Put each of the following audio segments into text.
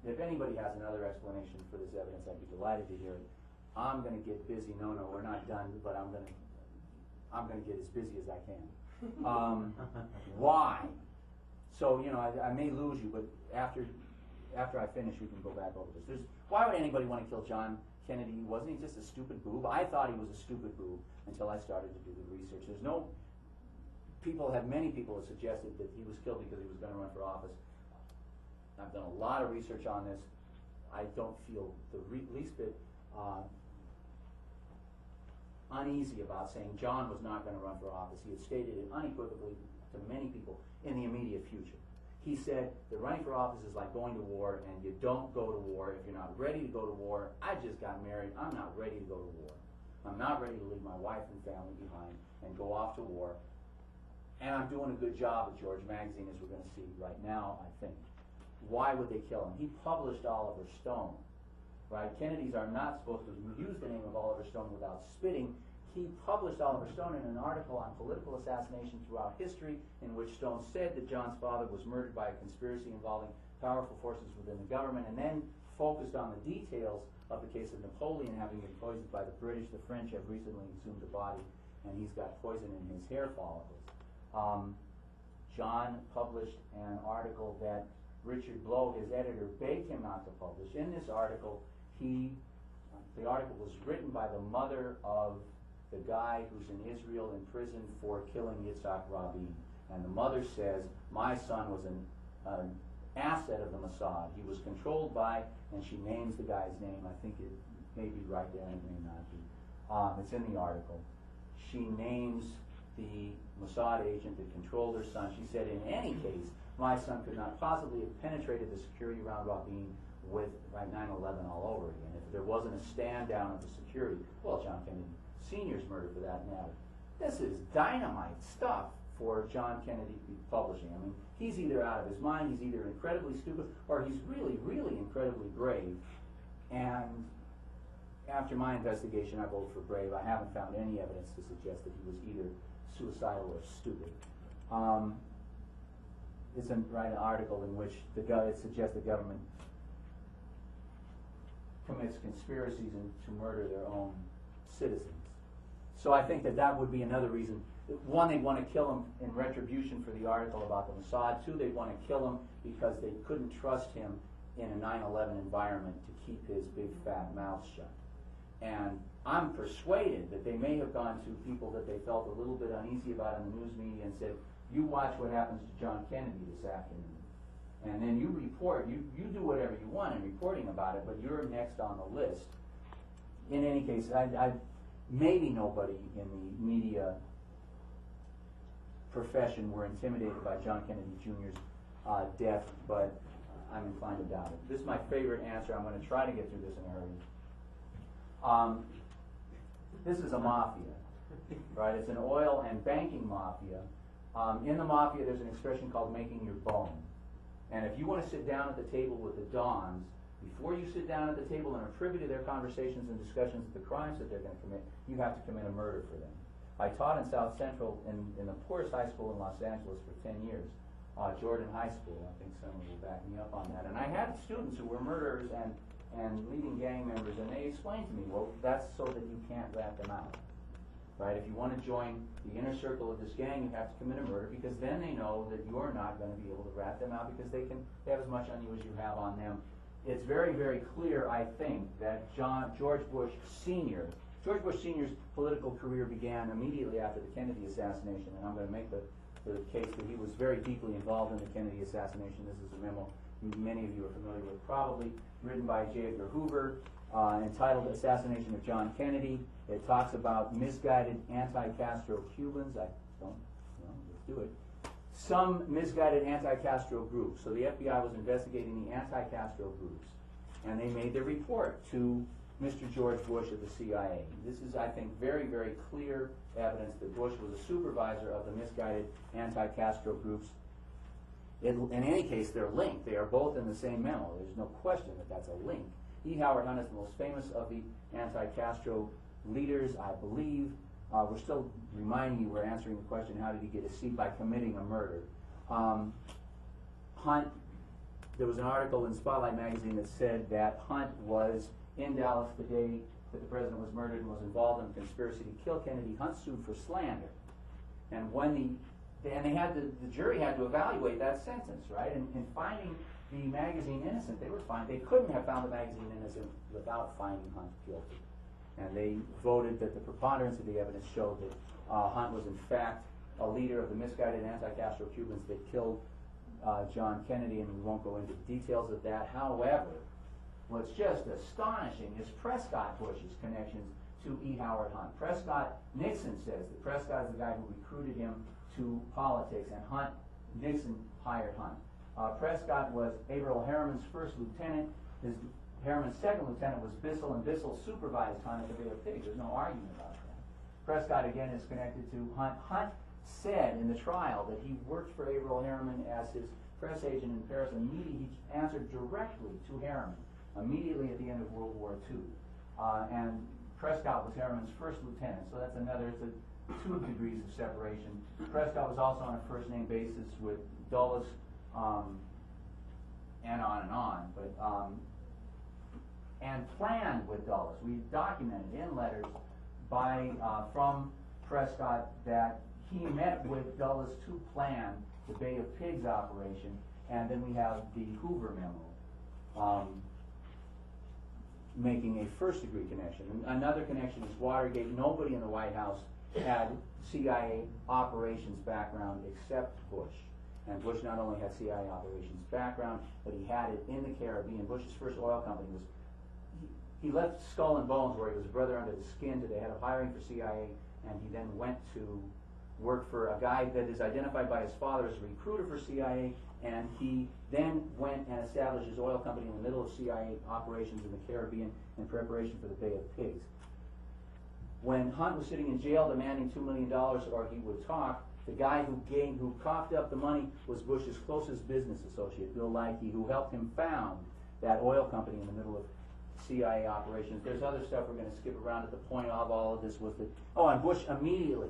If anybody has another explanation for this evidence, I'd be delighted to hear it. I'm going to get busy. No, we're not done, but I'm going to get as busy as I can. Why? So, you know, I may lose you, but after I finish, we can go back over this. Why would anybody want to kill John Kennedy? Wasn't he just a stupid boob? I thought he was a stupid boob until I started to do the research. Many people have suggested that he was killed because he was going to run for office. I've done a lot of research on this. I don't feel the least bit uneasy about saying John was not going to run for office. He had stated it unequivocally to many people in the immediate future. He said that running for office is like going to war, and you don't go to war if you're not ready to go to war. I just got married. I'm not ready to go to war. I'm not ready to leave my wife and family behind and go off to war. And I'm doing a good job at George Magazine, as we're going to see right now, I think. Why would they kill him? He published Oliver Stone, right? Kennedys are not supposed to use the name of Oliver Stone without spitting. He published Oliver Stone in an article on political assassination throughout history, in which Stone said that John's father was murdered by a conspiracy involving powerful forces within the government, and then focused on the details of the case of Napoleon having been poisoned by the British. The French have recently exhumed the body, and he's got poison in his hair follicles. John published an article that Richard Blow, his editor, begged him not to publish. In this article, the article was written by the mother of the guy who's in Israel in prison for killing Yitzhak Rabin. And the mother says, my son was an asset of the Mossad. He was controlled by, and she names the guy's name. I think it may be right there, and it may not be. It's in the article. She names the Mossad agent that controlled her son. She said, in any case, my son could not possibly have penetrated the security around Rabin with 9/11 all over again. If there wasn't a stand down of the security, well, John Kennedy Sr.'s murder for that matter. This is dynamite stuff for John Kennedy to be publishing. I mean, he's either out of his mind, he's either incredibly stupid, or he's really, really incredibly brave. And after my investigation, I vote for brave. I haven't found any evidence to suggest that he was either suicidal or stupid. It's an article in which it suggests the government commits conspiracies to murder their own citizens. So I think that would be another reason. One, they'd want to kill him in retribution for the article about the Mossad. Two, they'd want to kill him because they couldn't trust him in a 9/11 environment to keep his big fat mouth shut. And I'm persuaded that they may have gone to people that they felt a little bit uneasy about in the news media and said, you watch what happens to John Kennedy this afternoon. And then you report, you do whatever you want in reporting about it, but you're next on the list. In any case, maybe nobody in the media profession were intimidated by John Kennedy Jr.'s death, but I'm inclined to doubt it. This is my favorite answer. I'm going to try to get through this in a hurry. This is a mafia, right? It's an oil and banking mafia. In the mafia, there's an expression called making your bone. And if you want to sit down at the table with the Dons, before you sit down at the table and are privy to their conversations and discussions of the crimes that they're going to commit, you have to commit a murder for them. I taught in South Central in the poorest high school in Los Angeles for 10 years, Jordan High School. I think someone will back me up on that. And I had students who were murderers and leading gang members, and they explained to me, well, that's so that you can't rat them out. Right? If you want to join the inner circle of this gang, you have to commit a murder, because then they know that you're not going to be able to rat them out, because they have as much on you as you have on them. It's very, very clear, I think, that George Bush Sr.'s political career began immediately after the Kennedy assassination, and I'm going to make the case that he was very deeply involved in the Kennedy assassination. This is a memo many of you are familiar with, probably, written by J. Edgar Hoover, entitled Assassination of John Kennedy. It talks about misguided anti-Castro Cubans. Let's do it. Some misguided anti-Castro groups. So the FBI was investigating the anti-Castro groups, and they made their report to Mr. George Bush of the CIA. This is, I think, very, very clear evidence that Bush was a supervisor of the misguided anti-Castro groups. In any case, they're linked. They are both in the same memo. There's no question that that's a link. E. Howard Hunt is the most famous of the anti-Castro leaders, I believe. We're still reminding you, we're answering the question, how did he get a seat? By committing a murder. Hunt there was an article in Spotlight magazine that said that Hunt was in Dallas the day that the president was murdered and was involved in a conspiracy to kill Kennedy. Hunt sued for slander. And when the jury had to evaluate that sentence, right? And in finding the magazine innocent, they couldn't have found the magazine innocent without finding Hunt guilty. And they voted that the preponderance of the evidence showed that Hunt was in fact a leader of the misguided anti-Castro Cubans that killed John Kennedy, and we won't go into details of that. However, what's just astonishing is Prescott Bush's connections to E. Howard Hunt. Nixon says that Prescott is the guy who recruited him to politics, and Nixon hired Hunt. Prescott was Averill Harriman's first lieutenant. Harriman's second lieutenant was Bissell, and Bissell supervised Hunt at the Bay of Pigs. There's no argument about that. Prescott, again, is connected to Hunt. Hunt said in the trial that he worked for Averill Harriman as his press agent in Paris. Immediately, he answered directly to Harriman immediately at the end of World War II. And Prescott was Harriman's first lieutenant, so that's another, it's 2 degrees of separation. Prescott was also on a first-name basis with Dulles, and on, but and planned with Dulles. We documented in letters from Prescott that he met with Dulles to plan the Bay of Pigs operation, and then we have the Hoover memo making a first-degree connection. And another connection is Watergate. Nobody in the White House had CIA operations background except Bush. And Bush not only had CIA operations background, but he had it in the Caribbean. Bush's first oil company was, he left Skull and Bones, where he was a brother under the skin, to the head of hiring for CIA, and he then went to work for a guy that is identified by his father as a recruiter for CIA, and he then went and established his oil company in the middle of CIA operations in the Caribbean in preparation for the Bay of Pigs. When Hunt was sitting in jail demanding $2 million, or he would talk, the guy who coughed up the money was Bush's closest business associate, Bill Leakey, who helped him found that oil company in the middle of CIA operations. There's other stuff we're going to skip around. At the point of all of this was that, and Bush immediately,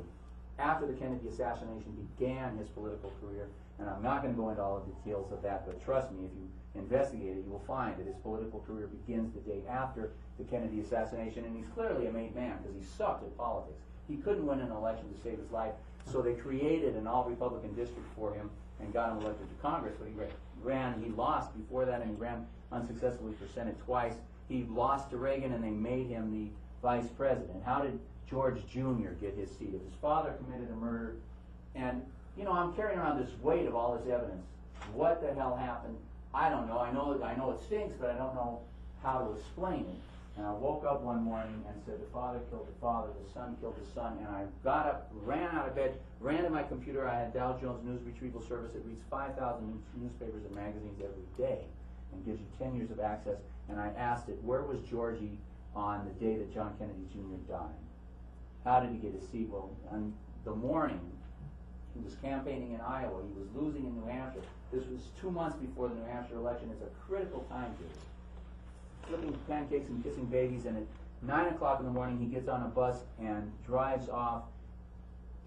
after the Kennedy assassination, began his political career. And I'm not going to go into all of the details of that, but trust me, if you investigate it, you will find that his political career begins the day after the Kennedy assassination, and he's clearly a made man because he sucked at politics. He couldn't win an election to save his life, so they created an all-Republican district for him and got him elected to Congress. But he lost before that, and he ran unsuccessfully for Senate twice. He lost to Reagan, and they made him the vice president. How did George Jr. get his seat? If his father committed a murder, and I'm carrying around this weight of all this evidence. What the hell happened? I don't know. I know it stinks, but I don't know how to explain it. And I woke up one morning and said, the father killed the father, the son killed the son, and I got up, ran out of bed, ran to my computer. I had Dow Jones News Retrieval Service. It reads 5,000 newspapers and magazines every day and gives you 10 years of access. And I asked it, where was Georgie on the day that John Kennedy Jr. died? How did he get his seat? Well, on the morning, he was campaigning in Iowa. He was losing in New Hampshire. This was 2 months before the New Hampshire election. It's a critical time period. Flipping pancakes and kissing babies, and at 9 o'clock in the morning, he gets on a bus and drives off.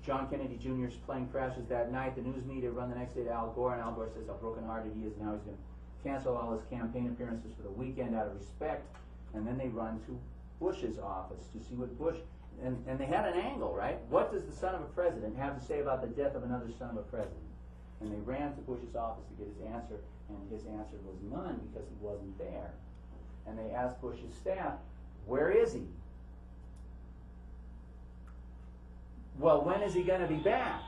John Kennedy Jr.'s plane crashes that night. The news media run the next day to Al Gore, and Al Gore says how brokenhearted he is, and how he's going to cancel all his campaign appearances for the weekend out of respect. And then they run to Bush's office to see what Bush, and they had an angle, right? What does the son of a president have to say about the death of another son of a president? And they ran to Bush's office to get his answer, and his answer was none because he wasn't there. And they asked Bush's staff, where is he? Well, when is he going to be back?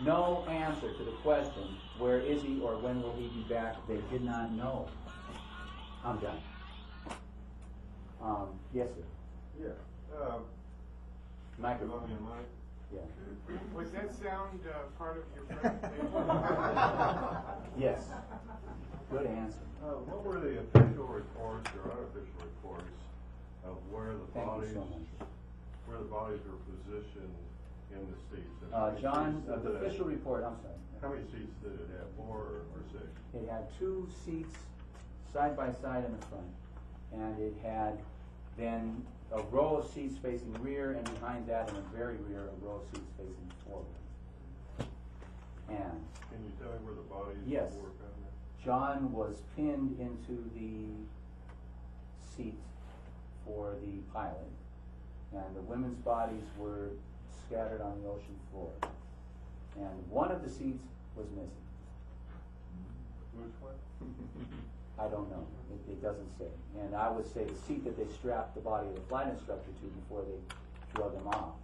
No answer to the question, where is he or when will he be back? They did not know. I'm done. Yes, sir. Yeah. Microphone. Yeah. Was that sound part of your presentation? Yes. Good answer. What were the official reports or unofficial reports of where the bodies were positioned in the seats? John, the official report, I'm sorry. How many seats did it have? 4 or 6? It had 2 seats side by side in the front, and it had then a row of seats facing rear, and behind that, in the very rear, a row of seats facing forward. And can you tell me where the bodies yes, were found? John was pinned into the seat for the pilot, and the women's bodies were scattered on the ocean floor. And one of the seats was missing. Which one? I don't know. It doesn't say. And I would say the seat that they strapped the body of the flight instructor to before they drug him off.